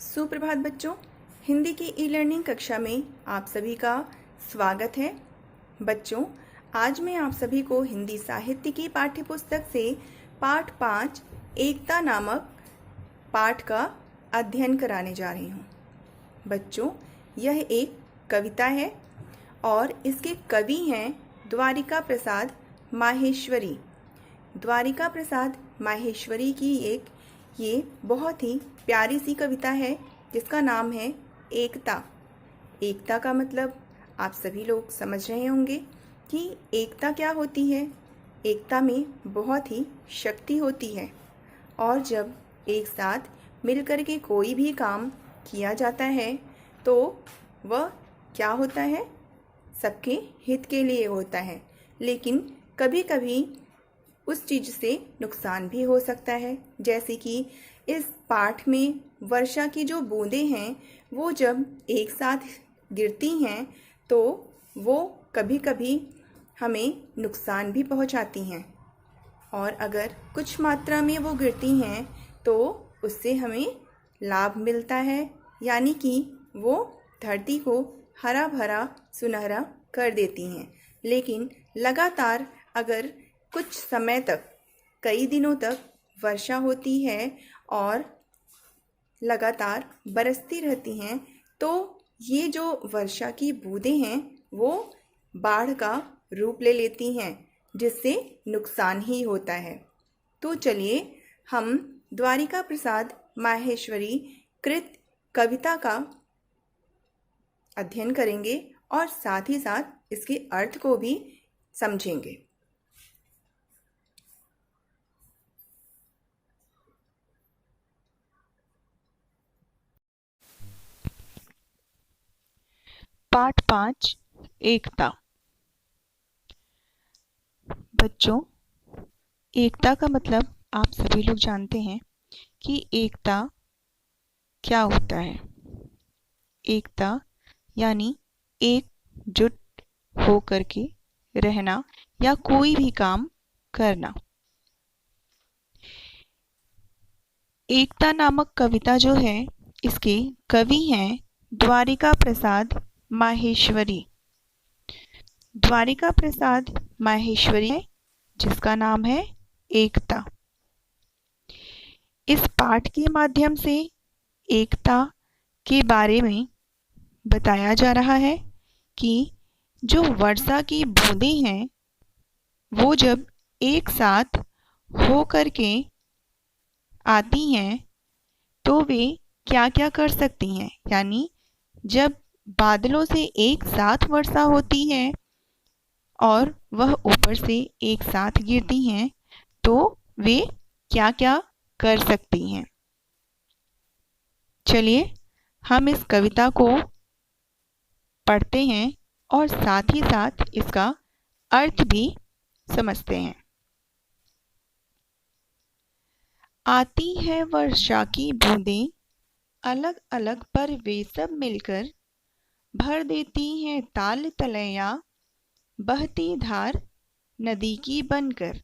सुप्रभात बच्चों, हिंदी की ई लर्निंग कक्षा में आप सभी का स्वागत है। बच्चों, आज मैं आप सभी को हिंदी साहित्य की पाठ्य पुस्तक से पाठ 5 एकता नामक पाठ का अध्ययन कराने जा रही हूँ। बच्चों, यह एक कविता है और इसके कवि हैं द्वारिका प्रसाद माहेश्वरी। द्वारिका प्रसाद माहेश्वरी की ये बहुत ही प्यारी सी कविता है जिसका नाम है एकता। एकता का मतलब आप सभी लोग समझ रहे होंगे कि एकता क्या होती है। एकता में बहुत ही शक्ति होती है और जब एक साथ मिलकर के कोई भी काम किया जाता है तो वह क्या होता है, सबके हित के लिए होता है। लेकिन कभी कभी उस चीज़ से नुकसान भी हो सकता है, जैसे कि इस पाठ में वर्षा की जो बूंदें हैं वो जब एक साथ गिरती हैं तो वो कभी कभी हमें नुकसान भी पहुंचाती हैं, और अगर कुछ मात्रा में वो गिरती हैं तो उससे हमें लाभ मिलता है, यानी कि वो धरती को हरा भरा सुनहरा कर देती हैं। लेकिन लगातार अगर कुछ समय तक, कई दिनों तक वर्षा होती है और लगातार बरसती रहती हैं तो ये जो वर्षा की बूंदें हैं वो बाढ़ का रूप ले लेती हैं, जिससे नुकसान ही होता है। तो चलिए हम द्वारिका प्रसाद माहेश्वरी कृत कविता का अध्ययन करेंगे और साथ ही साथ इसके अर्थ को भी समझेंगे। पाठ 5 एकता। बच्चों, एकता का मतलब आप सभी लोग जानते हैं कि एकता क्या होता है। एकता यानी एकजुट होकर के रहना या कोई भी काम करना। एकता नामक कविता जो है इसके कवि हैं द्वारिका प्रसाद माहेश्वरी। द्वारिका प्रसाद माहेश्वरी है जिसका नाम है एकता। इस पाठ के माध्यम से एकता के बारे में बताया जा रहा है कि जो वर्षा की बूंदें हैं वो जब एक साथ हो कर के आती हैं तो वे क्या क्या कर सकती हैं। यानी जब बादलों से एक साथ वर्षा होती है और वह ऊपर से एक साथ गिरती हैं तो वे क्या क्या कर सकती हैं। चलिए हम इस कविता को पढ़ते हैं और साथ ही साथ इसका अर्थ भी समझते हैं। आती है वर्षा की बूंदें अलग अलग पर वे सब मिलकर भर देती हैं ताल तलैया बहती धार नदी की बनकर।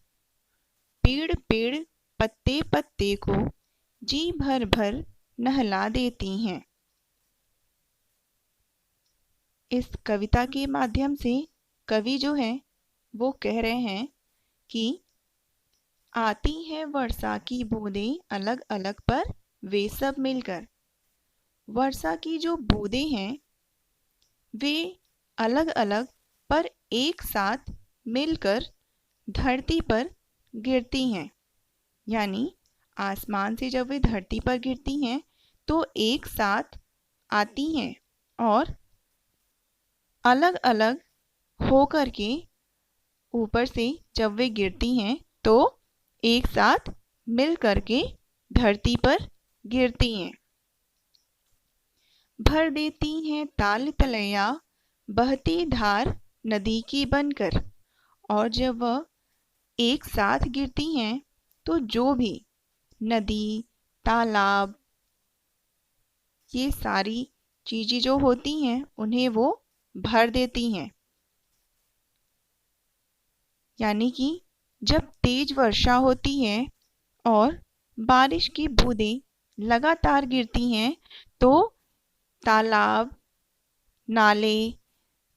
पेड़ पेड़ पत्ते पत्ते को जी भर भर नहला देती हैं। इस कविता के माध्यम से कवि जो है वो कह रहे हैं कि आती है वर्षा की बूंदें अलग अलग पर वे सब मिलकर। वर्षा की जो बूंदें हैं वे अलग अलग पर एक साथ मिलकर धरती पर गिरती हैं। यानी आसमान से जब वे धरती पर गिरती हैं तो एक साथ आती हैं और अलग अलग हो कर के ऊपर से जब वे गिरती हैं तो एक साथ मिल कर के धरती पर गिरती हैं। भर देती हैं ताल तलैया बहती धार नदी की बनकर। और जब वह एक साथ गिरती हैं तो जो भी नदी तालाब ये सारी चीज़ें जो होती हैं उन्हें वो भर देती हैं। यानी कि जब तेज वर्षा होती है और बारिश की बूंदें लगातार गिरती हैं तो तालाब, नाले,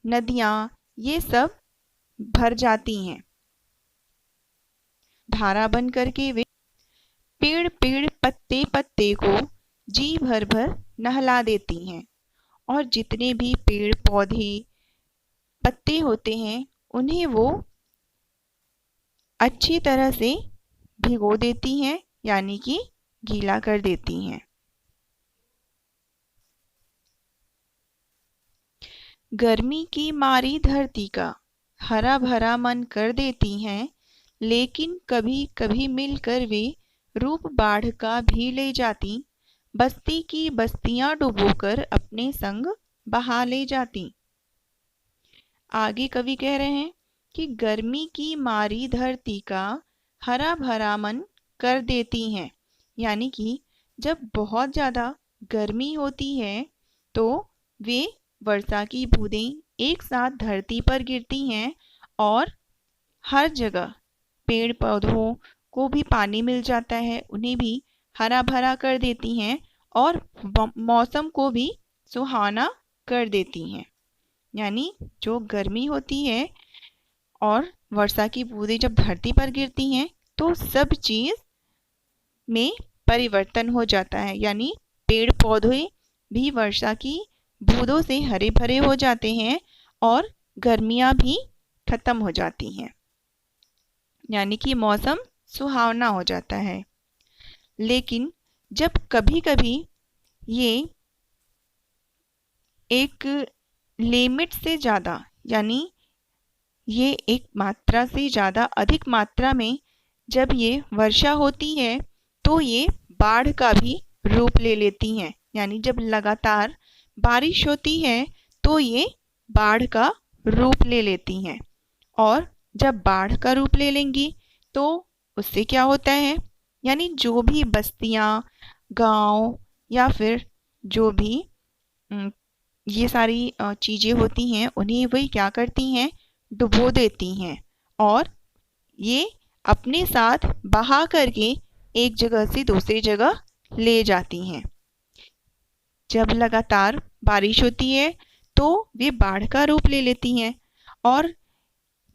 नदियाँ ये सब भर जाती हैं। धारा बन करके वे पेड़ पेड़ पत्ते पत्ते को जी भर भर नहला देती हैं और जितने भी पेड़ पौधे पत्ते होते हैं उन्हें वो अच्छी तरह से भिगो देती हैं, यानी कि गीला कर देती हैं। गर्मी की मारी धरती का हरा भरा मन कर देती हैं, लेकिन कभी कभी मिलकर वे रूप बाढ़ का भी ले जाती, बस्ती की बस्तियां डुबोकर अपने संग बहा ले जाती। आगे कवि कह रहे हैं कि गर्मी की मारी धरती का हरा भरा मन कर देती हैं, यानी कि जब बहुत ज़्यादा गर्मी होती है तो वे वर्षा की बूंदें एक साथ धरती पर गिरती हैं और हर जगह पेड़ पौधों को भी पानी मिल जाता है, उन्हें भी हरा भरा कर देती हैं और मौसम को भी सुहाना कर देती हैं। यानी जो गर्मी होती है और वर्षा की बूंदें जब धरती पर गिरती हैं तो सब चीज़ में परिवर्तन हो जाता है, यानी पेड़ पौधे भी वर्षा की बूंदों से हरे भरे हो जाते हैं और गर्मियाँ भी खत्म हो जाती हैं, यानी कि मौसम सुहावना हो जाता है। लेकिन जब कभी कभी ये एक लिमिट से ज़्यादा, यानी ये एक मात्रा से ज़्यादा अधिक मात्रा में जब ये वर्षा होती है तो ये बाढ़ का भी रूप ले लेती हैं, यानी जब लगातार बारिश होती है तो ये बाढ़ का रूप ले लेती हैं। और जब बाढ़ का रूप ले लेंगी तो उससे क्या होता है, यानी जो भी बस्तियाँ, गांव या फिर जो भी ये सारी चीज़ें होती हैं उन्हें वही क्या करती हैं, डुबो देती हैं और ये अपने साथ बहा करके एक जगह से दूसरी जगह ले जाती हैं। जब लगातार बारिश होती है तो वे बाढ़ का रूप ले लेती हैं और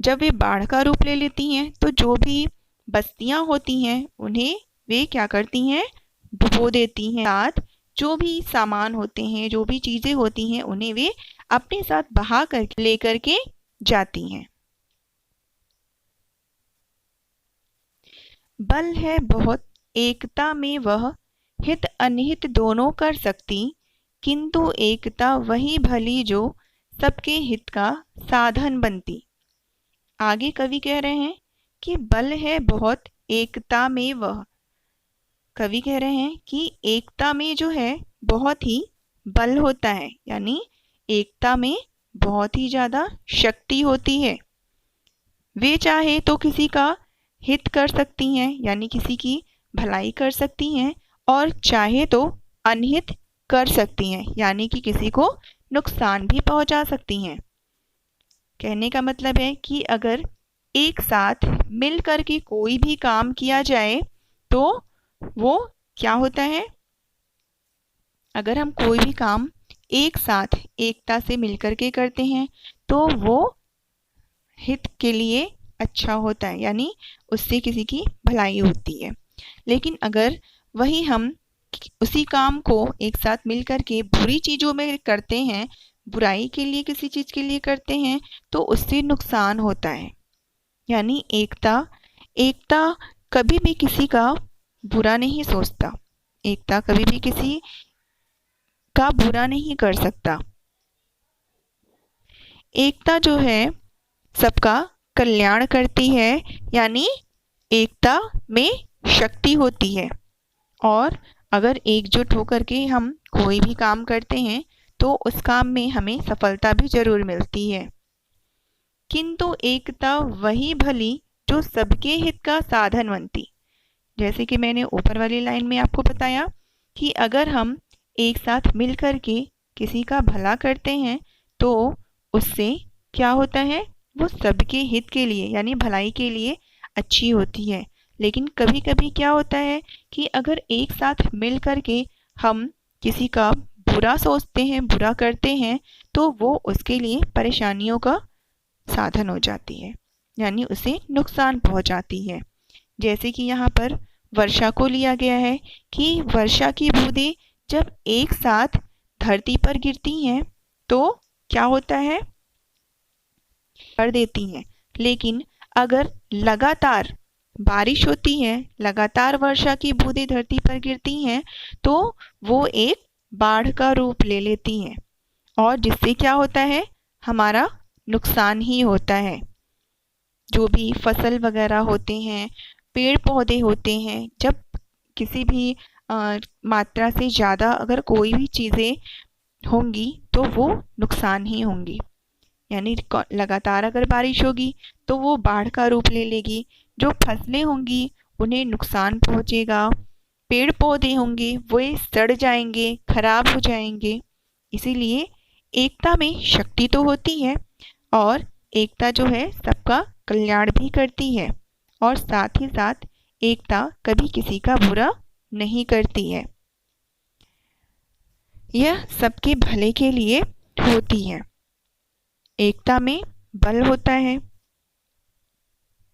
जब वे बाढ़ का रूप ले लेती हैं तो जो भी बस्तियां होती हैं उन्हें वे क्या करती हैं, डुबो देती हैं। साथ जो भी सामान होते हैं, जो भी चीज़ें होती हैं उन्हें वे अपने साथ बहा कर ले करके जाती हैं। बल है बहुत एकता में वह, हित अनहित दोनों कर सकती, किंतु एकता वही भली जो सबके हित का साधन बनती। आगे कवि कह रहे हैं कि बल है बहुत एकता में वह। कवि कह रहे हैं कि एकता में जो है बहुत ही बल होता है, यानी एकता में बहुत ही ज़्यादा शक्ति होती है। वे चाहे तो किसी का हित कर सकती हैं, यानी किसी की भलाई कर सकती हैं, और चाहे तो अनहित कर सकती हैं, यानी कि किसी को नुकसान भी पहुंचा सकती हैं। कहने का मतलब है कि अगर एक साथ मिल कर के कोई भी काम किया जाए तो वो क्या होता है, अगर हम कोई भी काम एक साथ एकता से मिलकर के करते हैं तो वो हित के लिए अच्छा होता है, यानी उससे किसी की भलाई होती है। लेकिन अगर वही हम उसी काम को एक साथ मिलकर के बुरी चीज़ों में करते हैं, बुराई के लिए किसी चीज़ के लिए करते हैं तो उससे नुकसान होता है। यानी एकता कभी भी किसी का बुरा नहीं सोचता, एकता कभी भी किसी का बुरा नहीं कर सकता। एकता जो है सबका कल्याण करती है, यानी एकता में शक्ति होती है। और अगर एकजुट होकर के हम कोई भी काम करते हैं तो उस काम में हमें सफलता भी जरूर मिलती है। किंतु एकता वही भली जो सबके हित का साधन बनती। जैसे कि मैंने ऊपर वाली लाइन में आपको बताया कि अगर हम एक साथ मिलकर के किसी का भला करते हैं तो उससे क्या होता है, वो सबके हित के लिए यानी भलाई के लिए अच्छी होती है। लेकिन कभी कभी क्या होता है कि अगर एक साथ मिल करके हम किसी का बुरा सोचते हैं, बुरा करते हैं, तो वो उसके लिए परेशानियों का साधन हो जाती है, यानी उसे नुकसान पहुंचाती है। जैसे कि यहाँ पर वर्षा को लिया गया है कि वर्षा की बूंदें जब एक साथ धरती पर गिरती हैं तो क्या होता है, कर देती हैं। लेकिन अगर लगातार बारिश होती है, लगातार वर्षा की बूंदें धरती पर गिरती हैं, तो वो एक बाढ़ का रूप ले लेती हैं और जिससे क्या होता है, हमारा नुकसान ही होता है। जो भी फसल वगैरह होते हैं, पेड़ पौधे होते हैं, जब किसी भी मात्रा से ज़्यादा अगर कोई भी चीज़ें होंगी तो वो नुकसान ही होंगी। यानी लगातार अगर बारिश होगी तो वो बाढ़ का रूप ले लेगी। जो फसलें होंगी उन्हें नुकसान पहुंचेगा, पेड़ पौधे होंगे वो सड़ जाएंगे, खराब हो जाएंगे। इसीलिए एकता में शक्ति तो होती है और एकता जो है सबका कल्याण भी करती है और साथ ही साथ एकता कभी किसी का बुरा नहीं करती है, यह सबके भले के लिए होती है। एकता में बल होता है।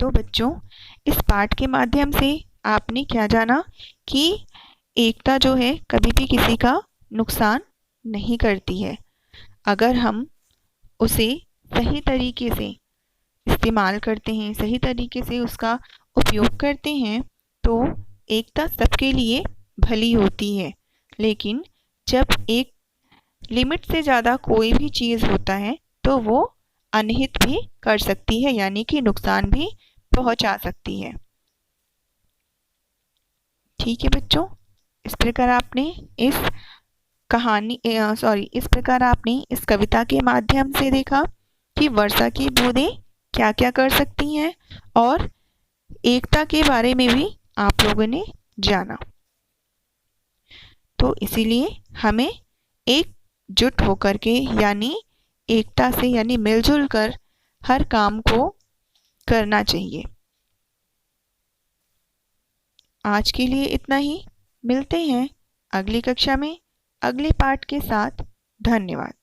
तो बच्चों, इस पाठ के माध्यम से आपने क्या जाना कि एकता जो है कभी भी किसी का नुकसान नहीं करती है। अगर हम उसे सही तरीके से इस्तेमाल करते हैं, सही तरीके से उसका उपयोग करते हैं, तो एकता सबके लिए भली होती है। लेकिन जब एक लिमिट से ज़्यादा कोई भी चीज़ होता है तो वो अनहित भी कर सकती है, यानी कि नुकसान भी पहुंचा सकती है। ठीक है बच्चों, इस प्रकार आपने इस कविता के माध्यम से देखा कि वर्षा की बूंदें क्या क्या कर सकती हैं और एकता के बारे में भी आप लोगों ने जाना। तो इसीलिए हमें एकजुट होकर के, यानी एकता से, यानी मिलजुल कर हर काम को करना चाहिए। आज के लिए इतना ही। मिलते हैं अगली कक्षा में अगले पाठ के साथ। धन्यवाद।